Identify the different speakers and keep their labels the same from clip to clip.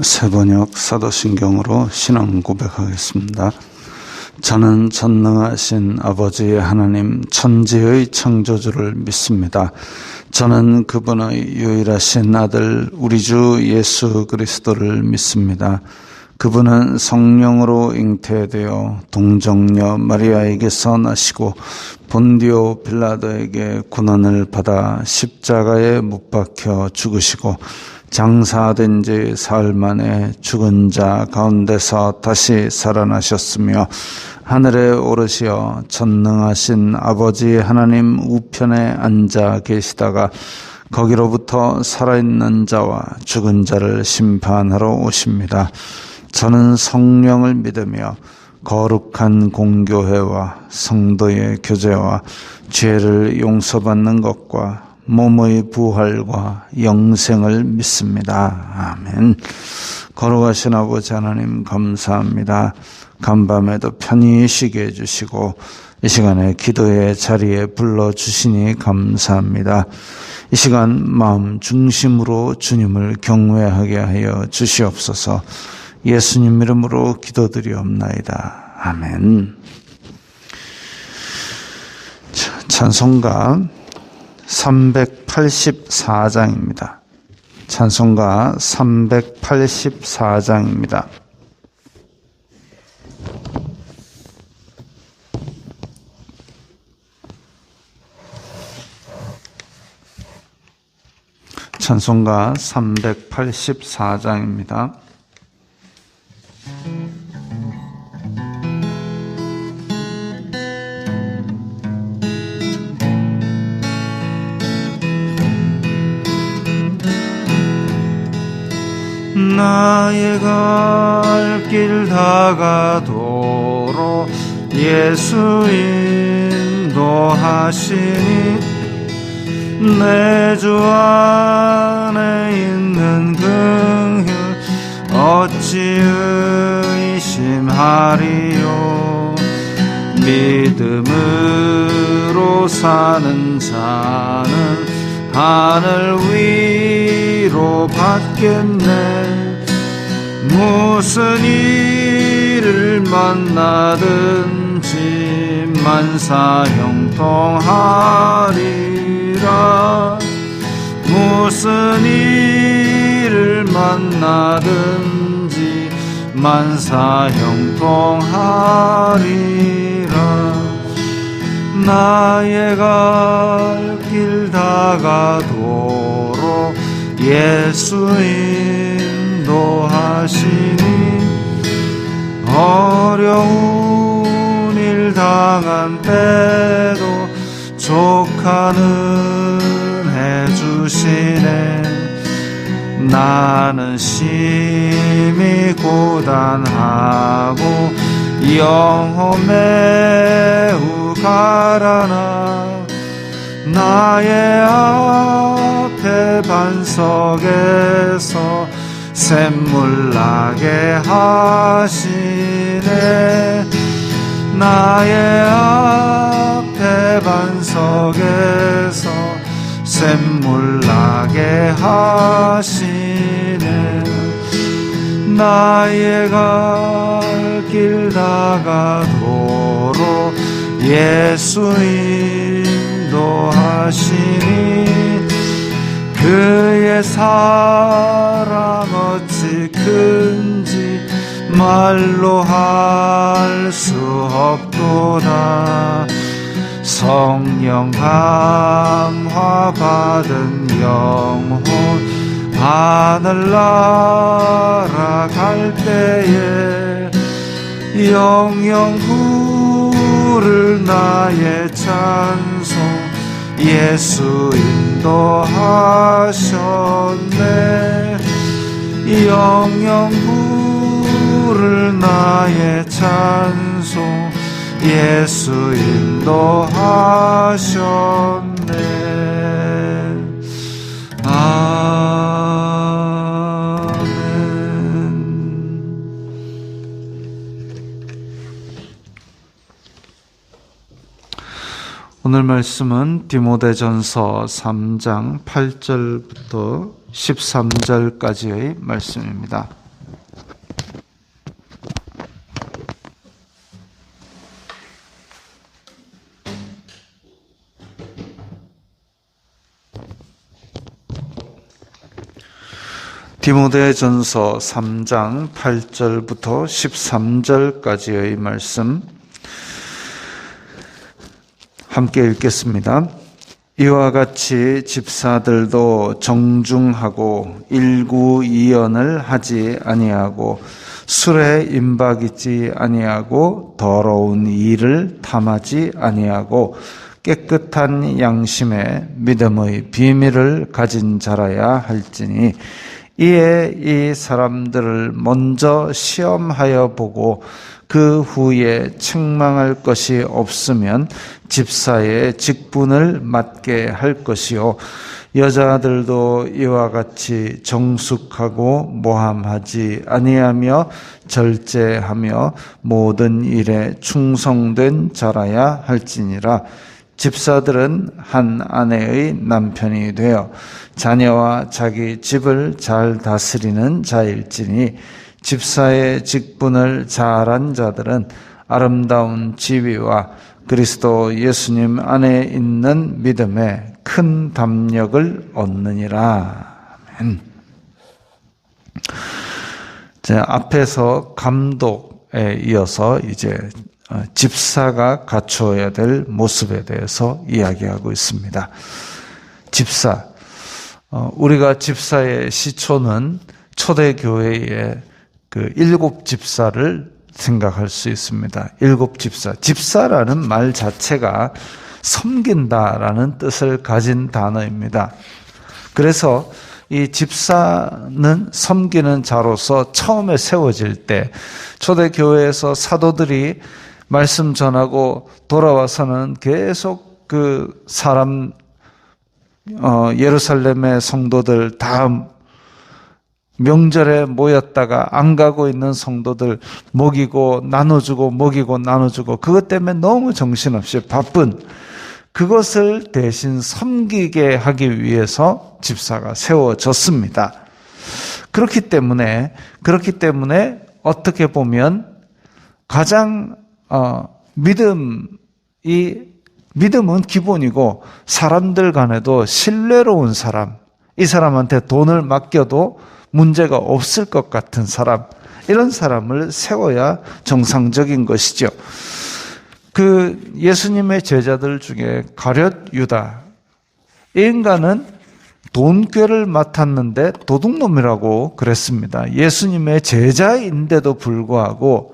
Speaker 1: 새번역 사도신경으로 신앙 고백하겠습니다. 저는 전능하신 아버지 하나님 천지의 창조주를 믿습니다. 저는 그분의 유일하신 아들 우리 주 예수 그리스도를 믿습니다. 그분은 성령으로 잉태되어 동정녀 마리아에게서 나시고 본디오 빌라도에게 고난을 받아 십자가에 못 박혀 죽으시고 장사된 지 사흘 만에 죽은 자 가운데서 다시 살아나셨으며 하늘에 오르시어 전능하신 아버지 하나님 우편에 앉아 계시다가 거기로부터 살아있는 자와 죽은 자를 심판하러 오십니다. 저는 성령을 믿으며 거룩한 공교회와 성도의 교제와 죄를 용서받는 것과 몸의 부활과 영생을 믿습니다. 아멘. 거룩하신 아버지 하나님 감사합니다. 간밤에도 편히 쉬게 해주시고 이 시간에 기도의 자리에 불러주시니 감사합니다. 이 시간 마음 중심으로 주님을 경외하게 하여 주시옵소서. 예수님 이름으로 기도드리옵나이다. 아멘. 찬송가 384장입니다. 찬송가 384장입니다. 찬송가 384장입니다. 나의 갈 길 다가도록 예수 인도하시니 내 주 안에 있는 긍휼 어찌 의심하리요. 믿음으로 사는 자는 하늘 위로 받겠네. 무슨 일을 만나든지 만사 형통하리라. 무슨 일을 만나든지 만사 형통하리라. 나의 갈 길 다가도록 예수 인도하시니 어려운 일 당한 때도 족하는 해주시네. 나는 심히 고단하고 영혼 매우 가라나 나의 앞에 반석에서 샘물 나게 하시네. 나의 앞에 반석에서 샘물 나게 하시네. 나의 갈 길 다가도록 예수 인도하시니 그의 사랑 어찌 큰지 말로 할 수 없도다. 성령 감화 받은 영혼 하늘나라 갈 때에 영영 부를 나의 찬송 예수 인도하셨네. 영영 부를 나의 찬송 예수 인도하셨네. 오늘 말씀은 디모데전서 3장 8절부터 13절까지의 말씀입니다. 디모데전서 3장 8절부터 13절까지의 말씀 함께 읽겠습니다. 이와 같이 집사들도 정중하고 일구이연을 하지 아니하고 술에 임박이지 아니하고 더러운 일을 탐하지 아니하고 깨끗한 양심에 믿음의 비밀을 가진 자라야 할지니 이에 이 사람들을 먼저 시험하여 보고 그 후에 책망할 것이 없으면 집사의 직분을 맡게 할 것이요 여자들도 이와 같이 정숙하고 모함하지 아니하며 절제하며 모든 일에 충성된 자라야 할지니라. 집사들은 한 아내의 남편이 되어 자녀와 자기 집을 잘 다스리는 자일지니 집사의 직분을 잘한 자들은 아름다운 지위와 그리스도 예수님 안에 있는 믿음에 큰 담력을 얻느니라. 아멘. 앞에서 감독에 이어서 이제 집사가 갖추어야 될 모습에 대해서 이야기하고 있습니다. 집사, 우리가 집사의 시초는 초대교회의 그 7 집사를 생각할 수 있습니다. 7 집사. 집사라는 말 자체가 섬긴다라는 뜻을 가진 단어입니다. 그래서 이 집사는 섬기는 자로서 처음에 세워질 때 초대교회에서 사도들이 말씀 전하고 돌아와서는 계속 그 사람 예루살렘의 성도들 다 명절에 모였다가 안 가고 있는 성도들 먹이고 나눠주고 먹이고 나눠주고 그것 때문에 너무 정신없이 바쁜 그것을 대신 섬기게 하기 위해서 집사가 세워졌습니다. 그렇기 때문에 어떻게 보면 가장 믿음은 기본이고 사람들 간에도 신뢰로운 사람, 이 사람한테 돈을 맡겨도 문제가 없을 것 같은 사람, 이런 사람을 세워야 정상적인 것이죠. 그 예수님의 제자들 중에 가룟 유다, 이 인간은 돈꾀를 맡았는데 도둑놈이라고 그랬습니다. 예수님의 제자인데도 불구하고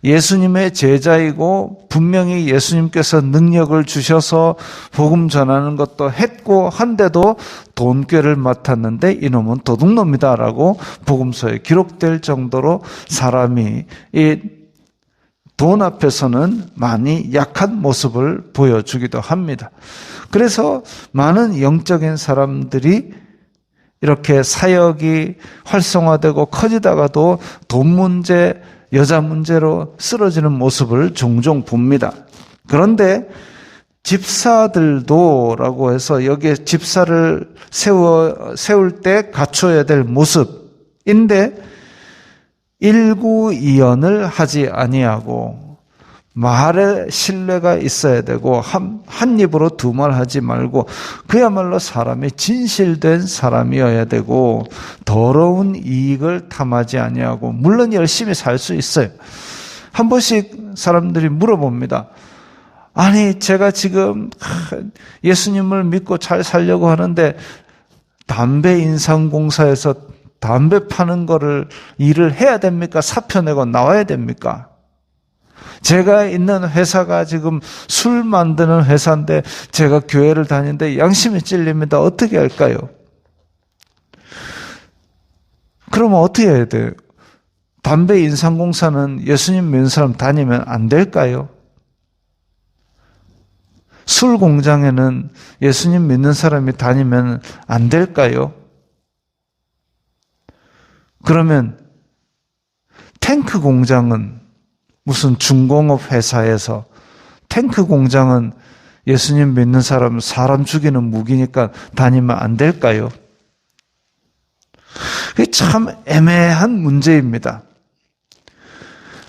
Speaker 1: 예수님의 제자이고 분명히 예수님께서 능력을 주셔서 복음 전하는 것도 했고 한데도 돈꾀를 맡았는데 이놈은 도둑놈이다라고 복음서에 기록될 정도로 사람이 이 돈 앞에서는 많이 약한 모습을 보여주기도 합니다. 그래서 많은 영적인 사람들이 이렇게 사역이 활성화되고 커지다가도 돈 문제, 여자 문제로 쓰러지는 모습을 종종 봅니다. 그런데 집사들도라고 해서 여기에 집사를 세울 때 갖춰야 될 모습인데 일구이연을 하지 아니하고 말에 신뢰가 있어야 되고 한 입으로 두 말 하지 말고 그야말로 사람이 진실된 사람이어야 되고 더러운 이익을 탐하지 아니하고 물론 열심히 살 수 있어요. 한 번씩 사람들이 물어봅니다. 아니 제가 지금 예수님을 믿고 잘 살려고 하는데 담배 인상공사에서 담배 파는 거를 일을 해야 됩니까? 사표 내고 나와야 됩니까? 제가 있는 회사가 지금 술 만드는 회사인데 제가 교회를 다니는데 양심이 찔립니다. 어떻게 할까요? 그러면 어떻게 해야 돼요? 담배 인상공사는 예수님 믿는 사람 다니면 안 될까요? 술 공장에는 예수님 믿는 사람이 다니면 안 될까요? 그러면 탱크 공장은 무슨 중공업 회사에서 탱크 공장은 예수님 믿는 사람 죽이는 무기니까 다니면 안 될까요? 그게 참 애매한 문제입니다.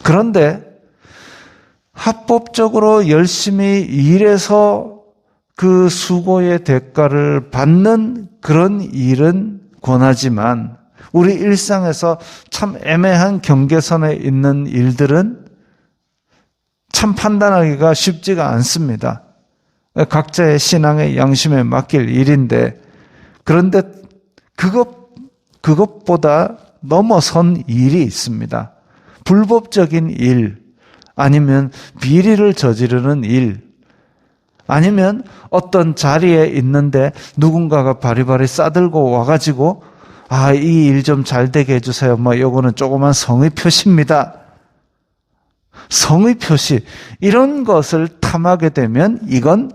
Speaker 1: 그런데 합법적으로 열심히 일해서 그 수고의 대가를 받는 그런 일은 권하지만 우리 일상에서 참 애매한 경계선에 있는 일들은 참 판단하기가 쉽지가 않습니다. 각자의 신앙의 양심에 맡길 일인데, 그런데 그것보다 넘어선 일이 있습니다. 불법적인 일, 아니면 비리를 저지르는 일, 아니면 어떤 자리에 있는데 누군가가 바리바리 싸들고 와가지고 이 일 좀 잘 되게 해주세요. 요거는 조그만 성의 표시입니다. 성의 표시, 이런 것을 탐하게 되면 이건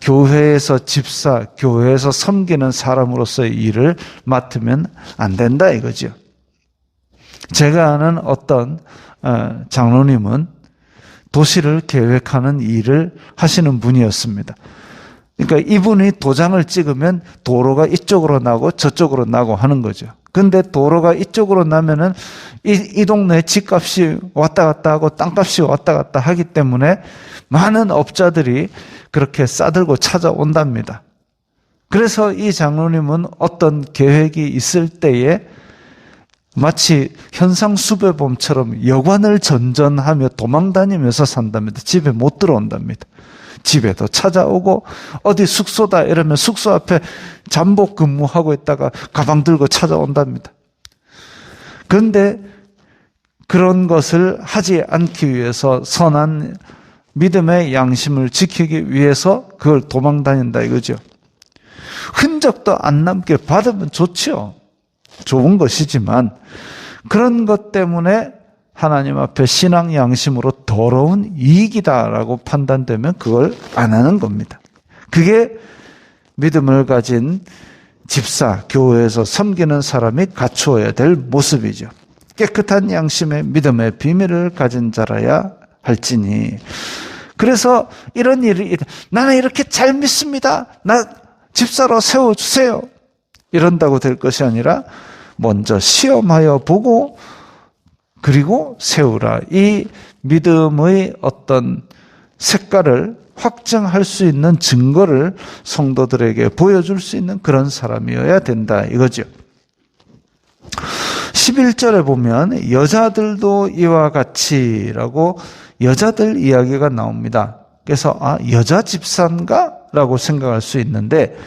Speaker 1: 교회에서 집사, 교회에서 섬기는 사람으로서의 일을 맡으면 안 된다 이거죠. 제가 아는 어떤 장로님은 도시를 계획하는 일을 하시는 분이었습니다. 그러니까 이분이 도장을 찍으면 도로가 이쪽으로 나고 저쪽으로 나고 하는 거죠. 근데 도로가 이쪽으로 나면은 이 동네 집값이 왔다 갔다 하고 땅값이 왔다 갔다 하기 때문에 많은 업자들이 그렇게 싸들고 찾아온답니다. 그래서 이 장로님은 어떤 계획이 있을 때에 마치 현상수배범처럼 여관을 전전하며 도망다니면서 산답니다. 집에 못 들어온답니다. 집에도 찾아오고 어디 숙소다 이러면 숙소 앞에 잠복 근무하고 있다가 가방 들고 찾아온답니다. 그런데 그런 것을 하지 않기 위해서 선한 믿음의 양심을 지키기 위해서 그걸 도망다닌다 이거죠. 흔적도 안 남게 받으면 좋죠. 좋은 것이지만 그런 것 때문에 하나님 앞에 신앙 양심으로 더러운 이익이다라고 판단되면 그걸 안 하는 겁니다. 그게 믿음을 가진 집사, 교회에서 섬기는 사람이 갖추어야 될 모습이죠. 깨끗한 양심의 믿음의 비밀을 가진 자라야 할지니. 그래서 이런 일이, 나는 이렇게 잘 믿습니다. 나 집사로 세워주세요. 이런다고 될 것이 아니라 먼저 시험하여 보고 그리고 세우라. 이 믿음의 어떤 색깔을 확정할 수 있는 증거를 성도들에게 보여줄 수 있는 그런 사람이어야 된다 이거죠. 11절에 보면 여자들도 이와 같이라고 여자들 이야기가 나옵니다. 그래서 여자 집사인가? 라고 생각할 수 있는데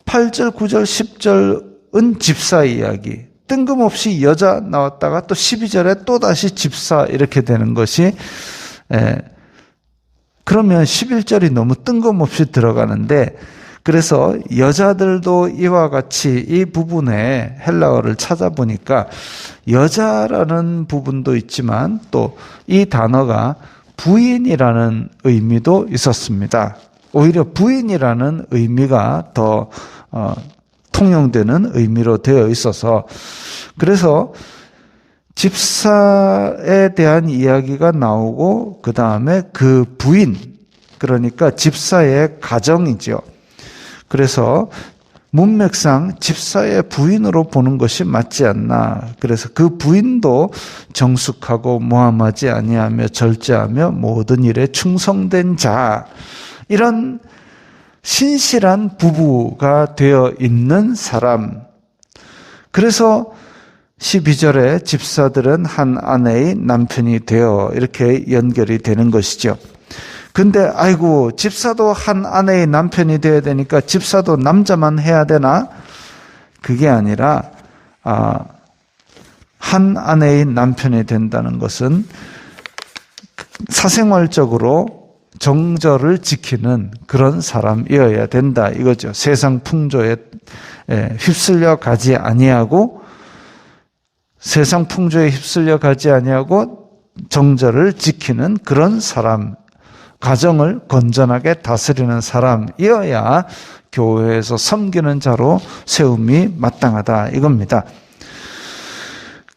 Speaker 1: 8절, 9절, 10절은 집사 이야기. 뜬금없이 여자 나왔다가 또 12절에 또다시 집사 이렇게 되는 것이 그러면 11절이 너무 뜬금없이 들어가는데 그래서 여자들도 이와 같이 이 부분에 헬라어를 찾아보니까 여자라는 부분도 있지만 또 이 단어가 부인이라는 의미도 있었습니다. 오히려 부인이라는 의미가 더 통용되는 의미로 되어 있어서 그래서 집사에 대한 이야기가 나오고 그 다음에 그 부인 그러니까 집사의 가정이죠. 그래서 문맥상 집사의 부인으로 보는 것이 맞지 않나. 그래서 그 부인도 정숙하고 모함하지 아니하며 절제하며 모든 일에 충성된 자. 이런 신실한 부부가 되어 있는 사람. 그래서 12절에 집사들은 한 아내의 남편이 되어 이렇게 연결이 되는 것이죠. 근데 아이고 집사도 한 아내의 남편이 되어야 되니까 집사도 남자만 해야 되나? 그게 아니라 한 아내의 남편이 된다는 것은 사생활적으로 정절을 지키는 그런 사람이어야 된다 이거죠. 세상 풍조에 휩쓸려 가지 아니하고 세상 풍조에 휩쓸려 가지 아니하고 정절을 지키는 그런 사람, 가정을 건전하게 다스리는 사람이어야 교회에서 섬기는 자로 세움이 마땅하다 이겁니다.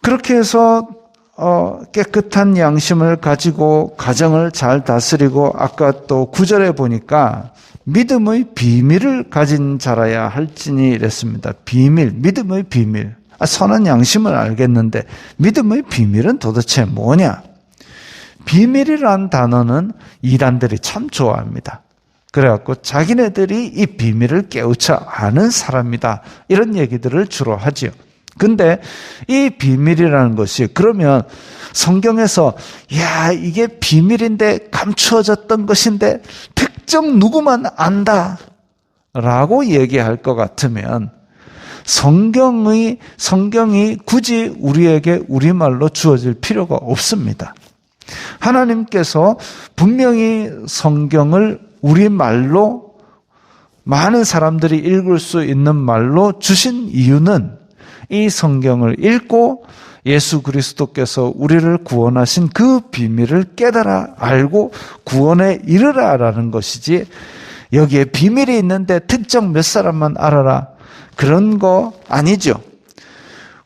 Speaker 1: 그렇게 해서 깨끗한 양심을 가지고 가정을 잘 다스리고 아까 또 9절에 보니까 믿음의 비밀을 가진 자라야 할지니 이랬습니다. 비밀, 믿음의 비밀. 선한 양심을 알겠는데 믿음의 비밀은 도대체 뭐냐? 비밀이란 단어는 이단들이 참 좋아합니다. 그래갖고 자기네들이 이 비밀을 깨우쳐 아는 사람이다. 이런 얘기들을 주로 하지요. 근데 이 비밀이라는 것이 그러면 성경에서 야 이게 비밀인데 감추어졌던 것인데 특정 누구만 안다 라고 얘기할 것 같으면 성경이 굳이 우리에게 우리말로 주어질 필요가 없습니다. 하나님께서 분명히 성경을 우리말로 많은 사람들이 읽을 수 있는 말로 주신 이유는 이 성경을 읽고 예수 그리스도께서 우리를 구원하신 그 비밀을 깨달아 알고 구원에 이르라라는 것이지, 여기에 비밀이 있는데 특정 몇 사람만 알아라 그런 거 아니죠.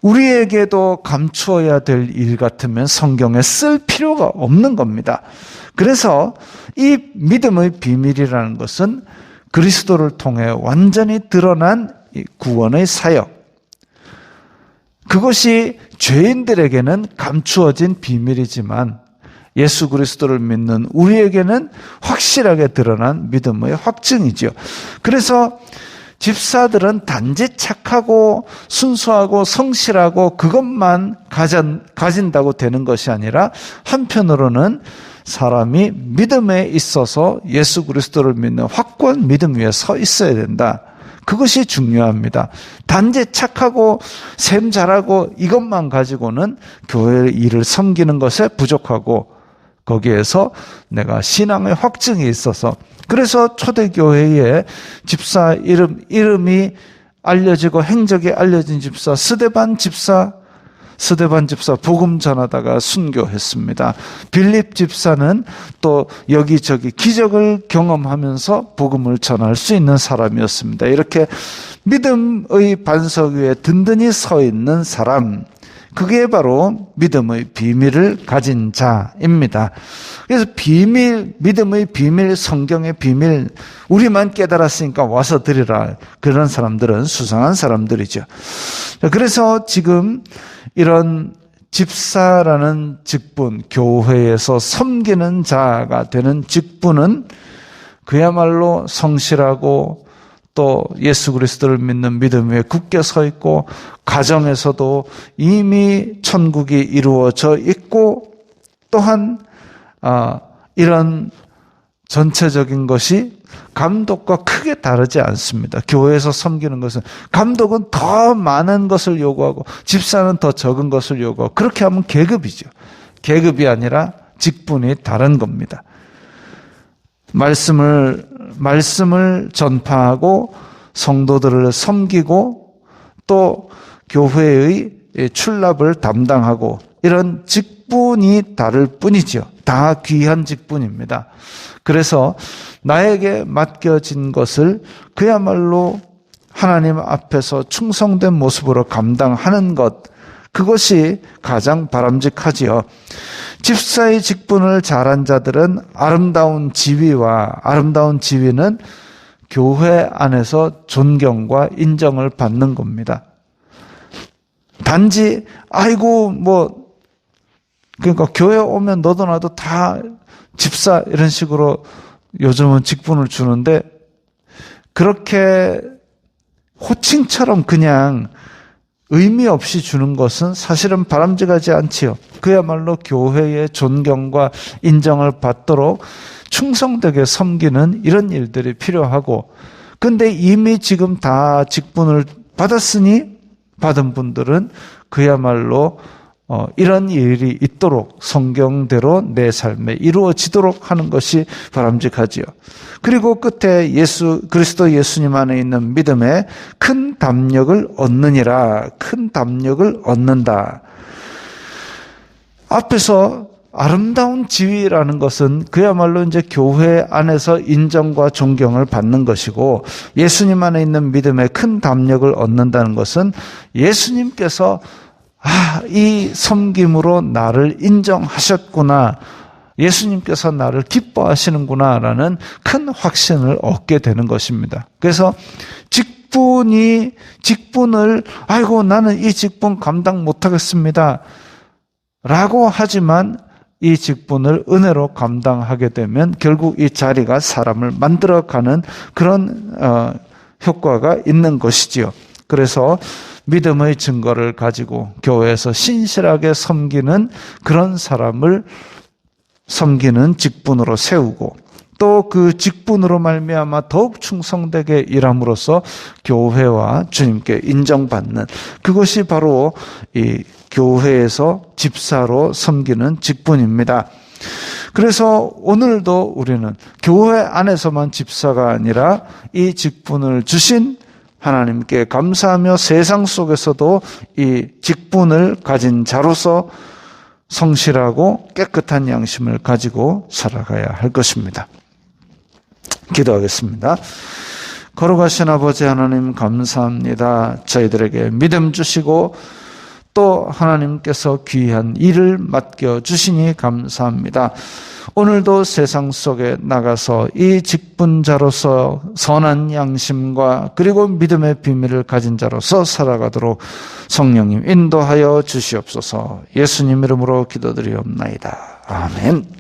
Speaker 1: 우리에게도 감추어야 될 일 같으면 성경에 쓸 필요가 없는 겁니다. 그래서 이 믿음의 비밀이라는 것은 그리스도를 통해 완전히 드러난 구원의 사역, 그것이 죄인들에게는 감추어진 비밀이지만 예수 그리스도를 믿는 우리에게는 확실하게 드러난 믿음의 확증이죠. 그래서 집사들은 단지 착하고 순수하고 성실하고 그것만 가진다고 되는 것이 아니라 한편으로는 사람이 믿음에 있어서 예수 그리스도를 믿는 확고한 믿음 위에 서 있어야 된다. 그것이 중요합니다. 단지 착하고 셈 잘하고 이것만 가지고는 교회의 일을 섬기는 것에 부족하고, 거기에서 내가 신앙의 확증이 있어서, 그래서 초대교회에 집사 이름이 알려지고 행적이 알려진 집사 스데반 집사 복음 전하다가 순교했습니다. 빌립 집사는 또 여기저기 기적을 경험하면서 복음을 전할 수 있는 사람이었습니다. 이렇게 믿음의 반석 위에 든든히 서 있는 사람, 그게 바로 믿음의 비밀을 가진 자입니다. 그래서 믿음의 비밀, 성경의 비밀, 우리만 깨달았으니까 와서 드리라. 그런 사람들은 수상한 사람들이죠. 그래서 지금 이런 집사라는 직분, 교회에서 섬기는 자가 되는 직분은 그야말로 성실하고 또 예수 그리스도를 믿는 믿음 위에 굳게 서 있고, 가정에서도 이미 천국이 이루어져 있고, 또한 이런 전체적인 것이 감독과 크게 다르지 않습니다. 교회에서 섬기는 것은 감독은 더 많은 것을 요구하고 집사는 더 적은 것을 요구하고, 그렇게 하면 계급이죠. 계급이 아니라 직분이 다른 겁니다. 말씀을 전파하고 성도들을 섬기고 또 교회의 출납을 담당하고, 이런 직분이 다를 뿐이죠. 다 귀한 직분입니다. 그래서 나에게 맡겨진 것을 그야말로 하나님 앞에서 충성된 모습으로 감당하는 것, 그것이 가장 바람직하지요. 집사의 직분을 잘한 자들은 아름다운 지위는 교회 안에서 존경과 인정을 받는 겁니다. 단지 그러니까 교회 오면 너도 나도 다 집사 이런 식으로 요즘은 직분을 주는데, 그렇게 호칭처럼 그냥 의미 없이 주는 것은 사실은 바람직하지 않지요. 그야말로 교회의 존경과 인정을 받도록 충성되게 섬기는 이런 일들이 필요하고, 근데 이미 지금 다 직분을 받은 분들은 그야말로 이런 일이 있도록 성경대로 내 삶에 이루어지도록 하는 것이 바람직하지요. 그리고 끝에 그리스도 예수님 안에 있는 믿음에 큰 담력을 얻느니라. 큰 담력을 얻는다. 앞에서 아름다운 지위라는 것은 그야말로 이제 교회 안에서 인정과 존경을 받는 것이고, 예수님 안에 있는 믿음에 큰 담력을 얻는다는 것은 예수님께서 이 섬김으로 나를 인정하셨구나, 예수님께서 나를 기뻐하시는구나라는 큰 확신을 얻게 되는 것입니다. 그래서 직분을 나는 이 직분 감당 못하겠습니다 라고 하지만 이 직분을 은혜로 감당하게 되면 결국 이 자리가 사람을 만들어가는 그런 효과가 있는 것이지요. 그래서 믿음의 증거를 가지고 교회에서 신실하게 섬기는 그런 사람을 섬기는 직분으로 세우고, 또 그 직분으로 말미암아 더욱 충성되게 일함으로써 교회와 주님께 인정받는, 그것이 바로 이 교회에서 집사로 섬기는 직분입니다. 그래서 오늘도 우리는 교회 안에서만 집사가 아니라 이 직분을 주신 하나님께 감사하며 세상 속에서도 이 직분을 가진 자로서 성실하고 깨끗한 양심을 가지고 살아가야 할 것입니다. 기도하겠습니다. 거룩하신 아버지 하나님, 감사합니다. 저희들에게 믿음 주시고 또 하나님께서 귀한 일을 맡겨주시니 감사합니다. 오늘도 세상 속에 나가서 이 직분자로서 선한 양심과 그리고 믿음의 비밀을 가진 자로서 살아가도록 성령님 인도하여 주시옵소서. 예수님 이름으로 기도드리옵나이다. 아멘.